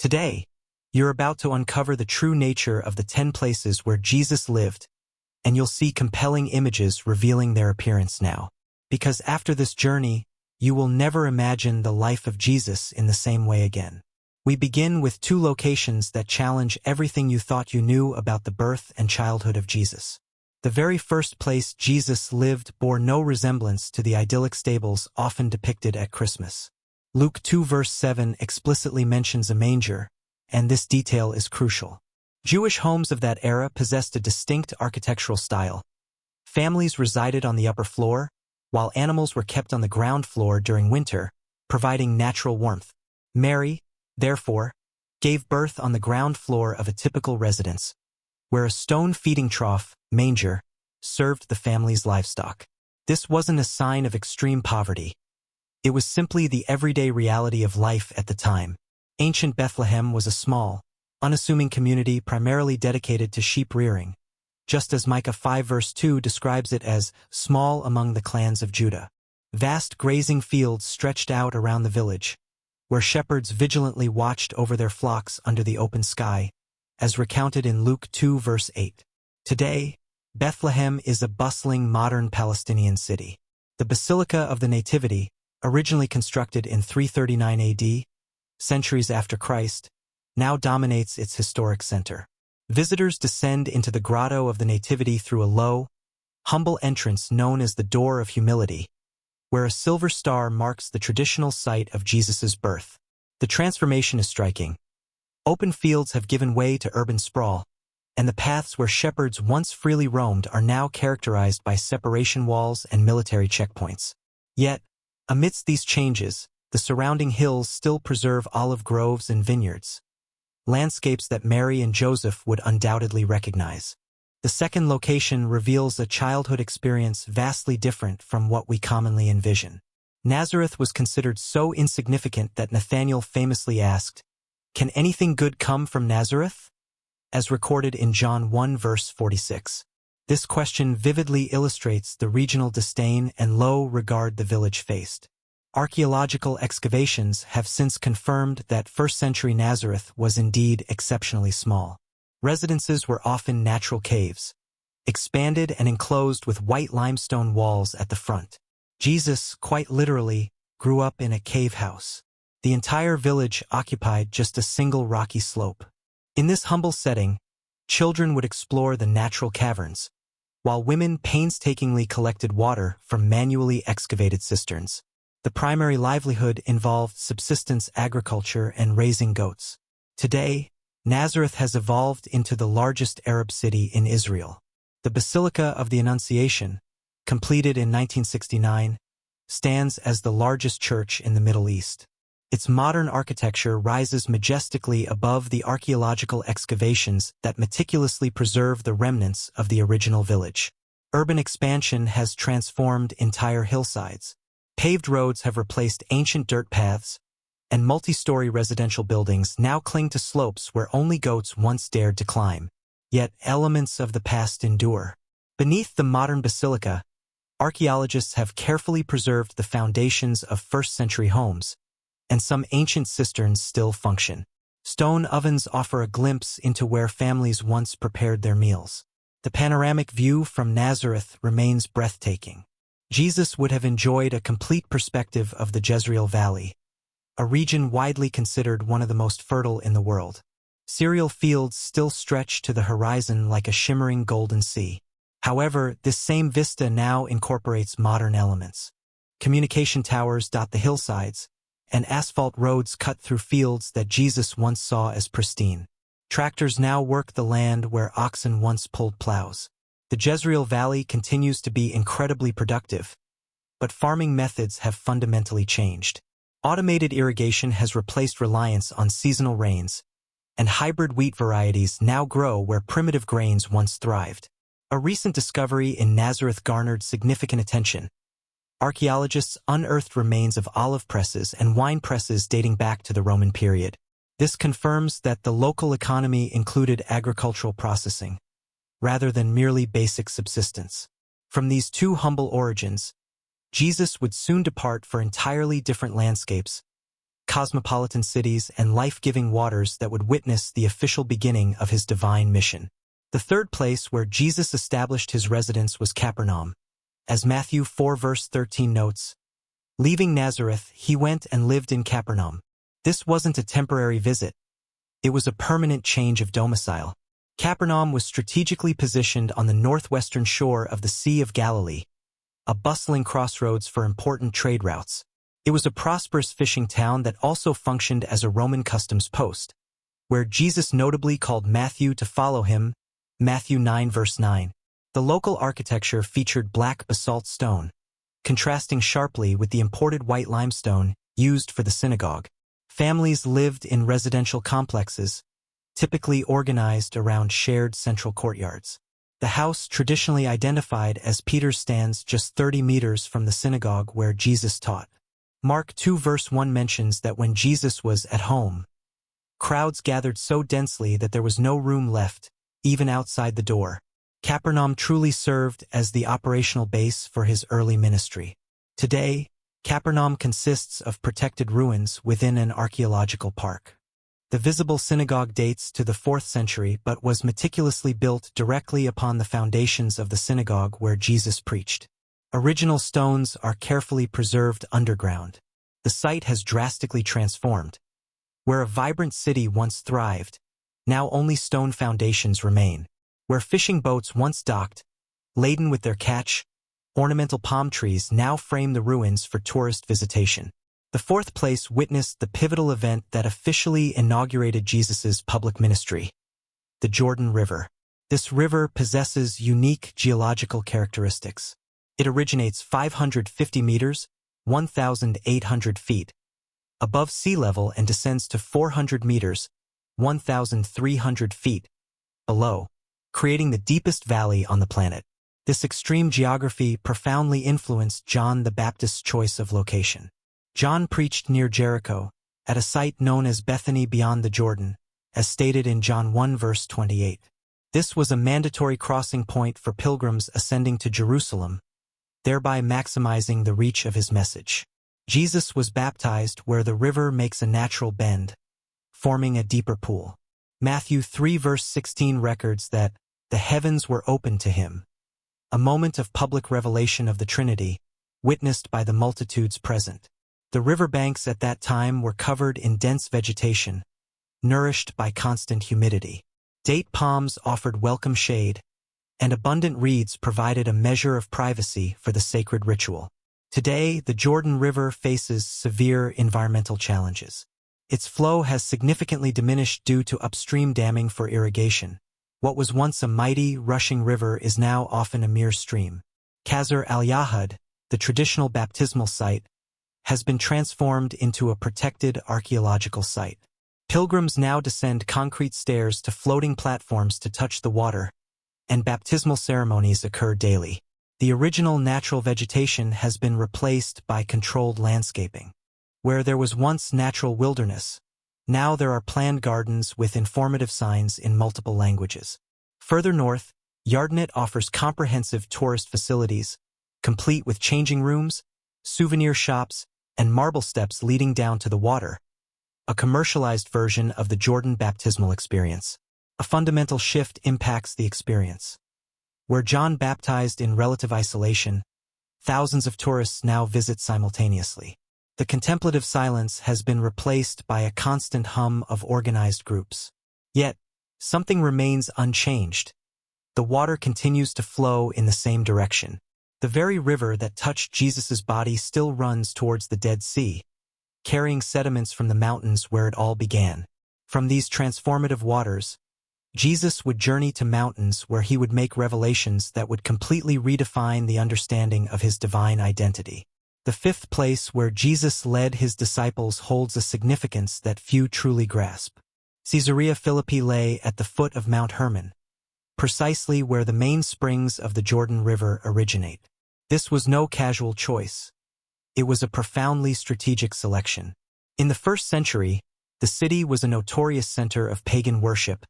Today, you're about to uncover the true nature of the 10 places where Jesus lived, and you'll see compelling images revealing their appearance now. Because after this journey, you will never imagine the life of Jesus in the same way again. We begin with 2 locations that challenge everything you thought you knew about the birth and childhood of Jesus. The very first place Jesus lived bore no resemblance to the idyllic stables often depicted at Christmas. Luke 2 verse 7 explicitly mentions a manger, and this detail is crucial. Jewish homes of that era possessed a distinct architectural style. Families resided on the upper floor, while animals were kept on the ground floor during winter, providing natural warmth. Mary, therefore, gave birth on the ground floor of a typical residence, where a stone feeding trough, manger, served the family's livestock. This wasn't a sign of extreme poverty. It was simply the everyday reality of life at the time. Ancient Bethlehem was a small, unassuming community primarily dedicated to sheep rearing, just as Micah 5 verse 2 describes it as small among the clans of Judah. Vast grazing fields stretched out around the village, where shepherds vigilantly watched over their flocks under the open sky, as recounted in Luke 2 verse 8. Today, Bethlehem is a bustling modern Palestinian city. The Basilica of the Nativity, originally constructed in 339 AD, centuries after Christ, now dominates its historic center. Visitors descend into the grotto of the Nativity through a low, humble entrance known as the Door of Humility, where a silver star marks the traditional site of Jesus' birth. The transformation is striking. Open fields have given way to urban sprawl, and the paths where shepherds once freely roamed are now characterized by separation walls and military checkpoints. Yet, amidst these changes, the surrounding hills still preserve olive groves and vineyards, landscapes that Mary and Joseph would undoubtedly recognize. The second location reveals a childhood experience vastly different from what we commonly envision. Nazareth was considered so insignificant that Nathanael famously asked, "Can anything good come from Nazareth?" as recorded in John 1 verse 46. This question vividly illustrates the regional disdain and low regard the village faced. Archaeological excavations have since confirmed that first-century Nazareth was indeed exceptionally small. Residences were often natural caves, expanded and enclosed with white limestone walls at the front. Jesus, quite literally, grew up in a cave house. The entire village occupied just a single rocky slope. In this humble setting, children would explore the natural caverns, while women painstakingly collected water from manually excavated cisterns. The primary livelihood involved subsistence agriculture and raising goats. Today, Nazareth has evolved into the largest Arab city in Israel. The Basilica of the Annunciation, completed in 1969, stands as the largest church in the Middle East. Its modern architecture rises majestically above the archaeological excavations that meticulously preserve the remnants of the original village. Urban expansion has transformed entire hillsides. Paved roads have replaced ancient dirt paths, and multi-story residential buildings now cling to slopes where only goats once dared to climb. Yet elements of the past endure. Beneath the modern basilica, archaeologists have carefully preserved the foundations of first-century homes, and some ancient cisterns still function. Stone ovens offer a glimpse into where families once prepared their meals. The panoramic view from Nazareth remains breathtaking. Jesus would have enjoyed a complete perspective of the Jezreel Valley, a region widely considered one of the most fertile in the world. Cereal fields still stretch to the horizon like a shimmering golden sea. However, this same vista now incorporates modern elements. Communication towers dot the hillsides, and asphalt roads cut through fields that Jesus once saw as pristine. Tractors now work the land where oxen once pulled plows. The Jezreel Valley continues to be incredibly productive, but farming methods have fundamentally changed. Automated irrigation has replaced reliance on seasonal rains, and hybrid wheat varieties now grow where primitive grains once thrived. A recent discovery in Nazareth garnered significant attention. Archaeologists unearthed remains of olive presses and wine presses dating back to the Roman period. This confirms that the local economy included agricultural processing, rather than merely basic subsistence. From these 2 humble origins, Jesus would soon depart for entirely different landscapes, cosmopolitan cities, and life-giving waters that would witness the official beginning of his divine mission. The third place where Jesus established his residence was Capernaum. As Matthew 4 verse 13 notes, leaving Nazareth, he went and lived in Capernaum. This wasn't a temporary visit. It was a permanent change of domicile. Capernaum was strategically positioned on the northwestern shore of the Sea of Galilee, a bustling crossroads for important trade routes. It was a prosperous fishing town that also functioned as a Roman customs post, where Jesus notably called Matthew to follow him, Matthew 9 verse 9. The local architecture featured black basalt stone, contrasting sharply with the imported white limestone used for the synagogue. Families lived in residential complexes, typically organized around shared central courtyards. The house, traditionally identified as Peter's, stands just 30 meters from the synagogue where Jesus taught. Mark 2 verse 1 mentions that when Jesus was at home, crowds gathered so densely that there was no room left, even outside the door. Capernaum truly served as the operational base for his early ministry. Today, Capernaum consists of protected ruins within an archaeological park. The visible synagogue dates to the 4th century but was meticulously built directly upon the foundations of the synagogue where Jesus preached. Original stones are carefully preserved underground. The site has drastically transformed. Where a vibrant city once thrived, now only stone foundations remain. Where fishing boats once docked, laden with their catch, ornamental palm trees now frame the ruins for tourist visitation. The fourth place witnessed the pivotal event that officially inaugurated Jesus' public ministry, the Jordan River. This river possesses unique geological characteristics. It originates 550 meters, 1,800 feet, above sea level and descends to 400 meters, 1,300 feet, below, creating the deepest valley on the planet. This extreme geography profoundly influenced John the Baptist's choice of location. John preached near Jericho, at a site known as Bethany beyond the Jordan, as stated in John 1 verse 28. This was a mandatory crossing point for pilgrims ascending to Jerusalem, thereby maximizing the reach of his message. Jesus was baptized where the river makes a natural bend, forming a deeper pool. Matthew 3 verse 16 records that the heavens were opened to him, a moment of public revelation of the Trinity, witnessed by the multitudes present. The riverbanks at that time were covered in dense vegetation, nourished by constant humidity. Date palms offered welcome shade, and abundant reeds provided a measure of privacy for the sacred ritual. Today, the Jordan River faces severe environmental challenges. Its flow has significantly diminished due to upstream damming for irrigation. What was once a mighty, rushing river is now often a mere stream. Qasr al-Yahud, the traditional baptismal site, has been transformed into a protected archaeological site. Pilgrims now descend concrete stairs to floating platforms to touch the water, and baptismal ceremonies occur daily. The original natural vegetation has been replaced by controlled landscaping. Where there was once natural wilderness, now there are planned gardens with informative signs in multiple languages. Further north, Yardenit offers comprehensive tourist facilities, complete with changing rooms, souvenir shops, and marble steps leading down to the water, a commercialized version of the Jordan baptismal experience. A fundamental shift impacts the experience. Where John baptized in relative isolation, thousands of tourists now visit simultaneously. The contemplative silence has been replaced by a constant hum of organized groups. Yet, something remains unchanged. The water continues to flow in the same direction. The very river that touched Jesus' body still runs towards the Dead Sea, carrying sediments from the mountains where it all began. From these transformative waters, Jesus would journey to mountains where he would make revelations that would completely redefine the understanding of his divine identity. The fifth place where Jesus led his disciples holds a significance that few truly grasp. Caesarea Philippi lay at the foot of Mount Hermon, precisely where the main springs of the Jordan River originate. This was no casual choice. It was a profoundly strategic selection. In the 1st century, the city was a notorious center of pagan worship,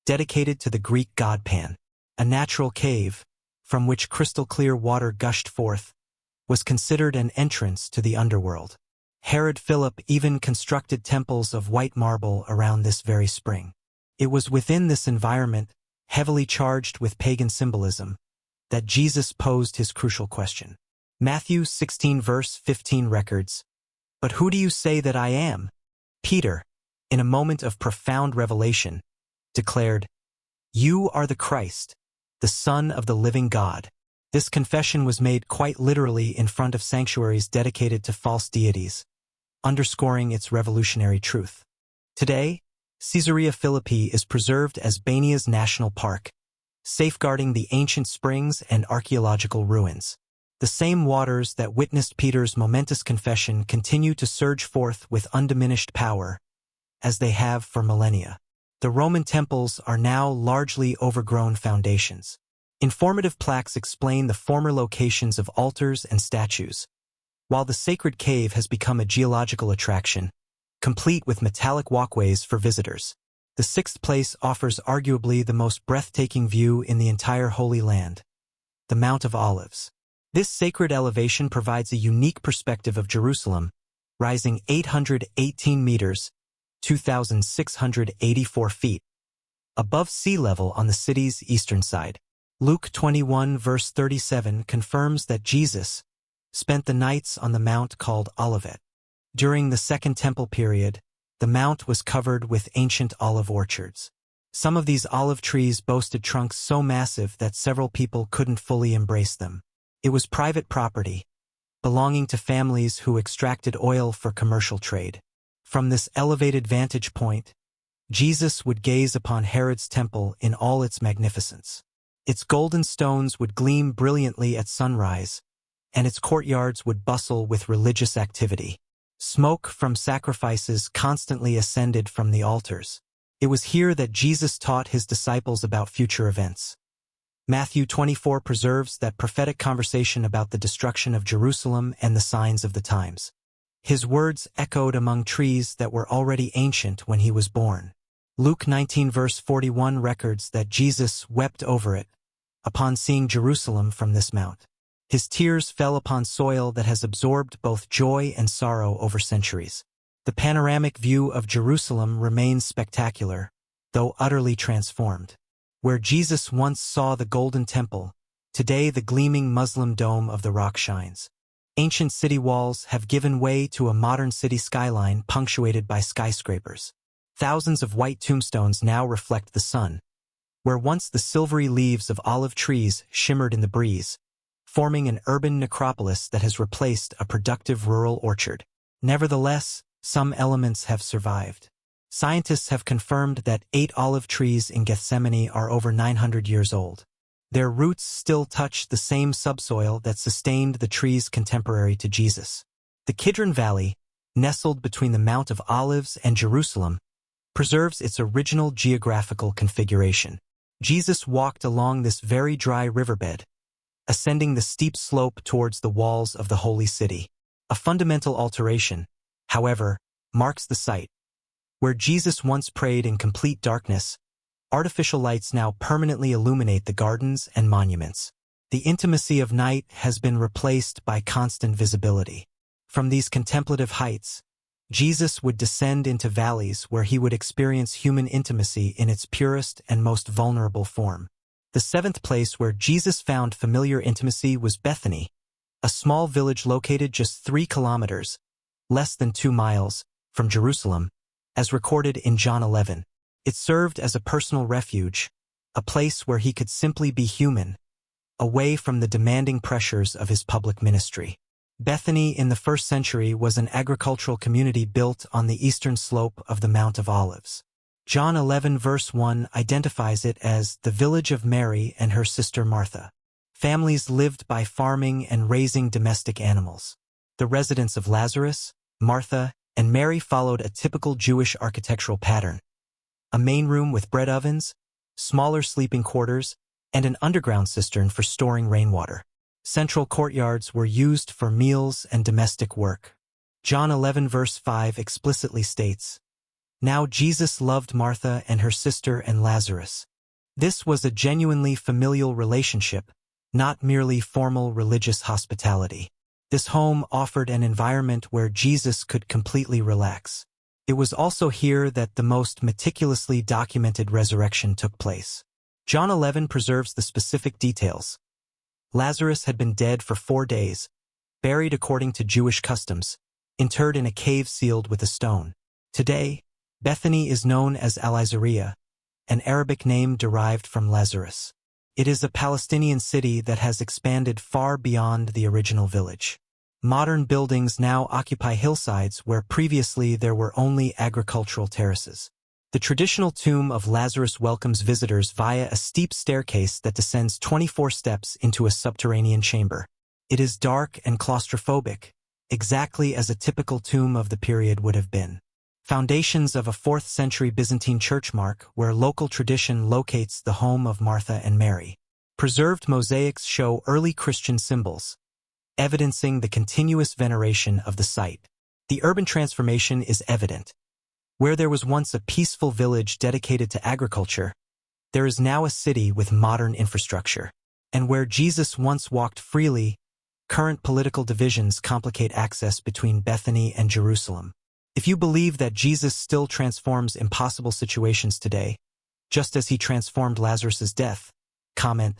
dedicated to the Greek god Pan. A natural cave, from which crystal-clear water gushed forth, was considered an entrance to the underworld. Herod Philip even constructed temples of white marble around this very spring. It was within this environment, heavily charged with pagan symbolism, that Jesus posed his crucial question. Matthew 16 verse 15 records, "But who do you say that I am?" Peter, in a moment of profound revelation, declared, "You are the Christ, the Son of the living God." This confession was made quite literally in front of sanctuaries dedicated to false deities, underscoring its revolutionary truth. Today, Caesarea Philippi is preserved as Bania's National Park, safeguarding the ancient springs and archaeological ruins. The same waters that witnessed Peter's momentous confession continue to surge forth with undiminished power, as they have for millennia. The Roman temples are now largely overgrown foundations. Informative plaques explain the former locations of altars and statues, while the sacred cave has become a geological attraction, complete with metallic walkways for visitors. The sixth place offers arguably the most breathtaking view in the entire Holy Land, the Mount of Olives. This sacred elevation provides a unique perspective of Jerusalem, rising 818 meters, 2,684 feet, above sea level on the city's eastern side. Luke 21 verse 37 confirms that Jesus spent the nights on the mount called Olivet. During the Second Temple period, the mount was covered with ancient olive orchards. Some of these olive trees boasted trunks so massive that several people couldn't fully embrace them. It was private property, belonging to families who extracted oil for commercial trade. From this elevated vantage point, Jesus would gaze upon Herod's temple in all its magnificence. Its golden stones would gleam brilliantly at sunrise, and its courtyards would bustle with religious activity. Smoke from sacrifices constantly ascended from the altars. It was here that Jesus taught his disciples about future events. Matthew 24 preserves that prophetic conversation about the destruction of Jerusalem and the signs of the times. His words echoed among trees that were already ancient when he was born. Luke 19 verse 41 records that Jesus wept over it, upon seeing Jerusalem from this mount. His tears fell upon soil that has absorbed both joy and sorrow over centuries. The panoramic view of Jerusalem remains spectacular, though utterly transformed. Where Jesus once saw the Golden Temple, today the gleaming Muslim dome of the Rock shines. Ancient city walls have given way to a modern city skyline punctuated by skyscrapers. Thousands of white tombstones now reflect the sun, where once the silvery leaves of olive trees shimmered in the breeze, forming an urban necropolis that has replaced a productive rural orchard. Nevertheless, some elements have survived. Scientists have confirmed that 8 olive trees in Gethsemane are over 900 years old. Their roots still touch the same subsoil that sustained the trees contemporary to Jesus. The Kidron Valley, nestled between the Mount of Olives and Jerusalem, preserves its original geographical configuration. Jesus walked along this very dry riverbed, ascending the steep slope towards the walls of the Holy City. A fundamental alteration, however, marks the site. Where Jesus once prayed in complete darkness, artificial lights now permanently illuminate the gardens and monuments. The intimacy of night has been replaced by constant visibility. From these contemplative heights, Jesus would descend into valleys where he would experience human intimacy in its purest and most vulnerable form. The seventh place where Jesus found familiar intimacy was Bethany, a small village located just 3 kilometers, less than 2 miles, from Jerusalem, as recorded in John 11. It served as a personal refuge, a place where he could simply be human, away from the demanding pressures of his public ministry. Bethany in the 1st century was an agricultural community built on the eastern slope of the Mount of Olives. John 11 verse 1 identifies it as the village of Mary and her sister Martha. Families lived by farming and raising domestic animals. The residence of Lazarus, Martha, and Mary followed a typical Jewish architectural pattern. A main room with bread ovens, smaller sleeping quarters, and an underground cistern for storing rainwater. Central courtyards were used for meals and domestic work. John 11 verse 5 explicitly states, "Now Jesus loved Martha and her sister and Lazarus." This was a genuinely familial relationship, not merely formal religious hospitality. This home offered an environment where Jesus could completely relax. It was also here that the most meticulously documented resurrection took place. John 11 preserves the specific details. Lazarus had been dead for 4 days, buried according to Jewish customs, interred in a cave sealed with a stone. Today, Bethany is known as Al-Azariah, an Arabic name derived from Lazarus. It is a Palestinian city that has expanded far beyond the original village. Modern buildings now occupy hillsides where previously there were only agricultural terraces. The traditional tomb of Lazarus welcomes visitors via a steep staircase that descends 24 steps into a subterranean chamber. It is dark and claustrophobic, exactly as a typical tomb of the period would have been. Foundations of a 4th century Byzantine church mark where local tradition locates the home of Martha and Mary. Preserved mosaics show early Christian symbols, evidencing the continuous veneration of the site. The urban transformation is evident. Where there was once a peaceful village dedicated to agriculture, there is now a city with modern infrastructure. And where Jesus once walked freely, current political divisions complicate access between Bethany and Jerusalem. If you believe that Jesus still transforms impossible situations today, just as he transformed Lazarus' death, comment,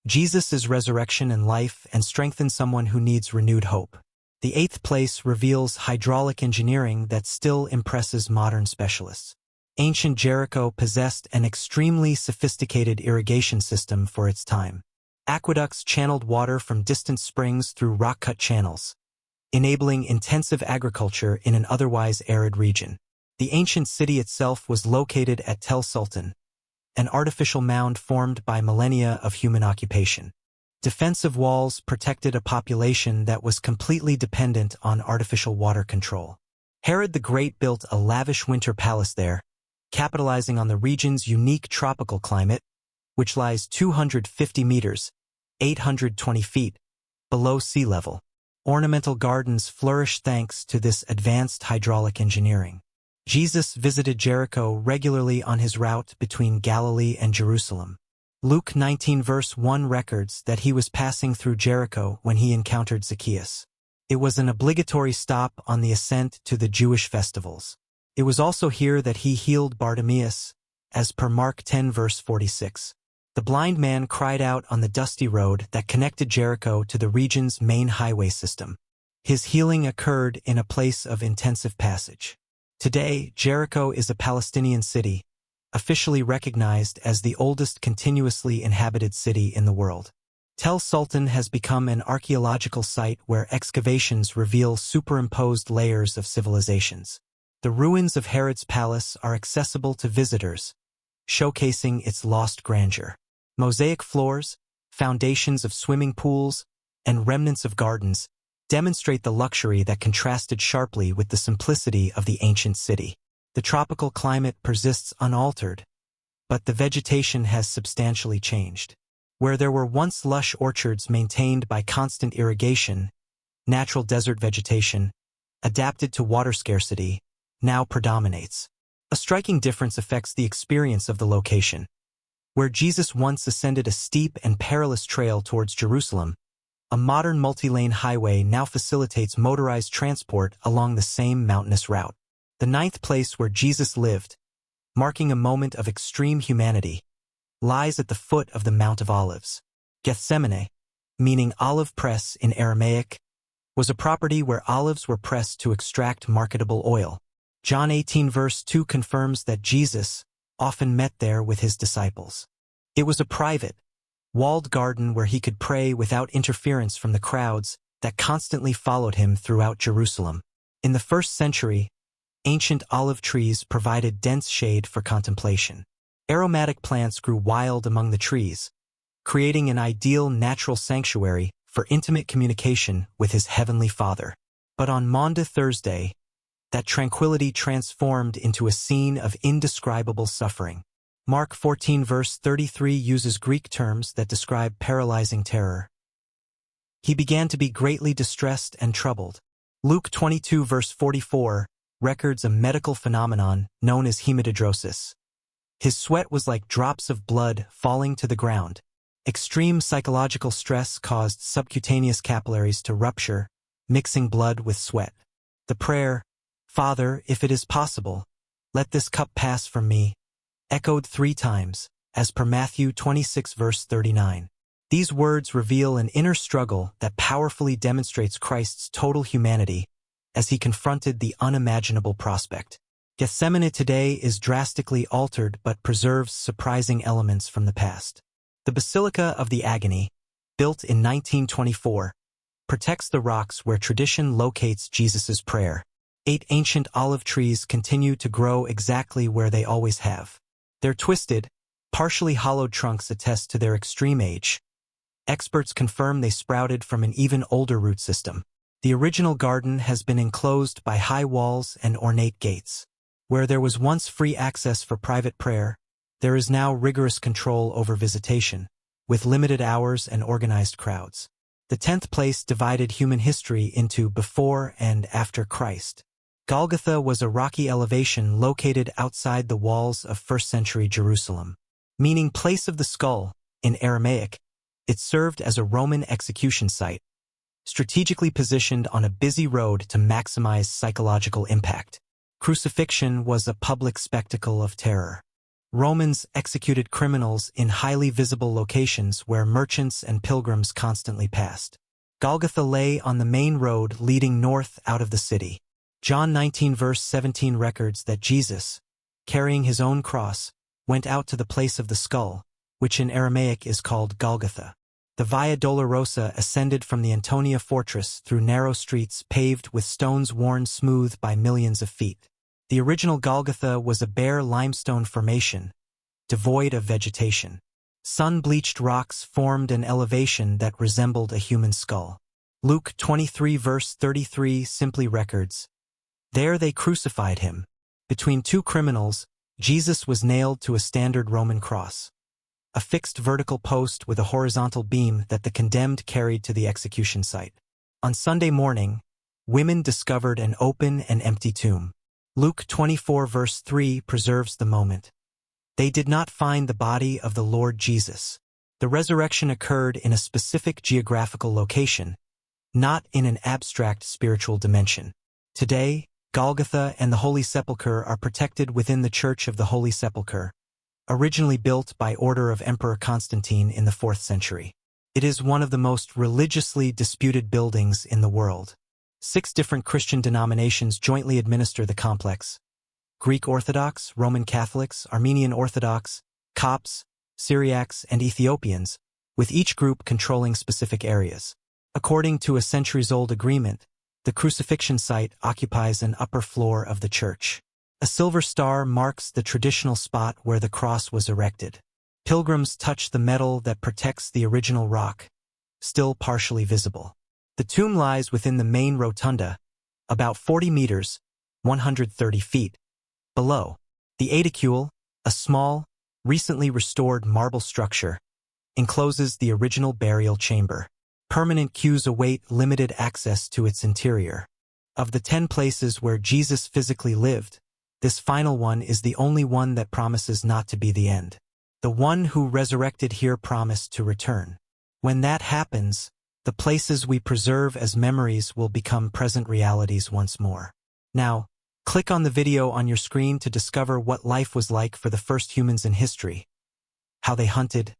Jesus' resurrection and life and strengthen someone who needs renewed hope. The 8th place reveals hydraulic engineering that still impresses modern specialists. Ancient Jericho possessed an extremely sophisticated irrigation system for its time. Aqueducts channeled water from distant springs through rock-cut channels, enabling intensive agriculture in an otherwise arid region. The ancient city itself was located at Tel Sultan, an artificial mound formed by millennia of human occupation. Defensive walls protected a population that was completely dependent on artificial water control. Herod the Great built a lavish winter palace there, capitalizing on the region's unique tropical climate, which lies 250 meters, 820 feet, below sea level. Ornamental gardens flourish thanks to this advanced hydraulic engineering. Jesus visited Jericho regularly on his route between Galilee and Jerusalem. Luke 19 verse 1 records that he was passing through Jericho when he encountered Zacchaeus. It was an obligatory stop on the ascent to the Jewish festivals. It was also here that he healed Bartimaeus, as per Mark 10 verse 46. The blind man cried out on the dusty road that connected Jericho to the region's main highway system. His healing occurred in a place of intensive passage. Today, Jericho is a Palestinian city, officially recognized as the oldest continuously inhabited city in the world. Tel Sultan has become an archaeological site where excavations reveal superimposed layers of civilizations. The ruins of Herod's palace are accessible to visitors, showcasing its lost grandeur. Mosaic floors, foundations of swimming pools, and remnants of gardens demonstrate the luxury that contrasted sharply with the simplicity of the ancient city. The tropical climate persists unaltered, but the vegetation has substantially changed. Where there were once lush orchards maintained by constant irrigation, natural desert vegetation, adapted to water scarcity, now predominates. A striking difference affects the experience of the location. Where Jesus once ascended a steep and perilous trail towards Jerusalem, a modern multi-lane highway now facilitates motorized transport along the same mountainous route. The 9th place where Jesus lived, marking a moment of extreme humanity, lies at the foot of the Mount of Olives. Gethsemane, meaning olive press in Aramaic, was a property where olives were pressed to extract marketable oil. John 18 verse 2 confirms that Jesus often met there with his disciples. It was a private, walled garden where he could pray without interference from the crowds that constantly followed him throughout Jerusalem. In the 1st century, ancient olive trees provided dense shade for contemplation. Aromatic plants grew wild among the trees, creating an ideal natural sanctuary for intimate communication with his heavenly Father. But on Maundy Thursday, that tranquility transformed into a scene of indescribable suffering. Mark 14 verse 33 uses Greek terms that describe paralyzing terror. He began to be greatly distressed and troubled. Luke 22 verse 44 records a medical phenomenon known as hematidrosis. His sweat was like drops of blood falling to the ground. Extreme psychological stress caused subcutaneous capillaries to rupture, mixing blood with sweat. The prayer, "Father, if it is possible, let this cup pass from me," echoed 3 times, as per Matthew 26 verse 39. These words reveal an inner struggle that powerfully demonstrates Christ's total humanity as he confronted the unimaginable prospect. Gethsemane today is drastically altered but preserves surprising elements from the past. The Basilica of the Agony, built in 1924, protects the rocks where tradition locates Jesus' prayer. 8 ancient olive trees continue to grow exactly where they always have. Their twisted, partially hollowed trunks attest to their extreme age. Experts confirm they sprouted from an even older root system. The original garden has been enclosed by high walls and ornate gates. Where there was once free access for private prayer, there is now rigorous control over visitation, with limited hours and organized crowds. The 10th place divided human history into before and after Christ. Golgotha was a rocky elevation located outside the walls of 1st century Jerusalem. Meaning place of the skull, in Aramaic, it served as a Roman execution site, strategically positioned on a busy road to maximize psychological impact. Crucifixion was a public spectacle of terror. Romans executed criminals in highly visible locations where merchants and pilgrims constantly passed. Golgotha lay on the main road leading north out of the city. John 19 verse 17 records that Jesus, carrying his own cross, went out to the place of the skull, which in Aramaic is called Golgotha. The Via Dolorosa ascended from the Antonia fortress through narrow streets paved with stones worn smooth by millions of feet. The original Golgotha was a bare limestone formation, devoid of vegetation. Sun-bleached rocks formed an elevation that resembled a human skull. Luke 23 verse 33 simply records, "There they crucified him. Between 2 criminals, Jesus was nailed to a standard Roman cross, a fixed vertical post with a horizontal beam that the condemned carried to the execution site. On Sunday morning, women discovered an open and empty tomb. Luke 24 verse 3 preserves the moment. They did not find the body of the Lord Jesus. The resurrection occurred in a specific geographical location, not in an abstract spiritual dimension. Today, Golgotha and the Holy Sepulchre are protected within the Church of the Holy Sepulchre, originally built by order of Emperor Constantine in the 4th century. It is one of the most religiously disputed buildings in the world. 6 different Christian denominations jointly administer the complex: Greek Orthodox, Roman Catholics, Armenian Orthodox, Copts, Syriacs, and Ethiopians, with each group controlling specific areas. According to a centuries-old agreement, the crucifixion site occupies an upper floor of the church. A silver star marks the traditional spot where the cross was erected. Pilgrims touch the metal that protects the original rock, still partially visible. The tomb lies within the main rotunda, about 40 meters, 130 feet, below. The aedicule, a small, recently restored marble structure, encloses the original burial chamber. Permanent queues await limited access to its interior. Of the 10 places where Jesus physically lived, this final one is the only one that promises not to be the end. The one who resurrected here promised to return. When that happens, the places we preserve as memories will become present realities once more. Now, click on the video on your screen to discover what life was like for the first humans in history. How they hunted,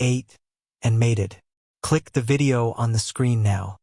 ate, and mated. Click the video on the screen now.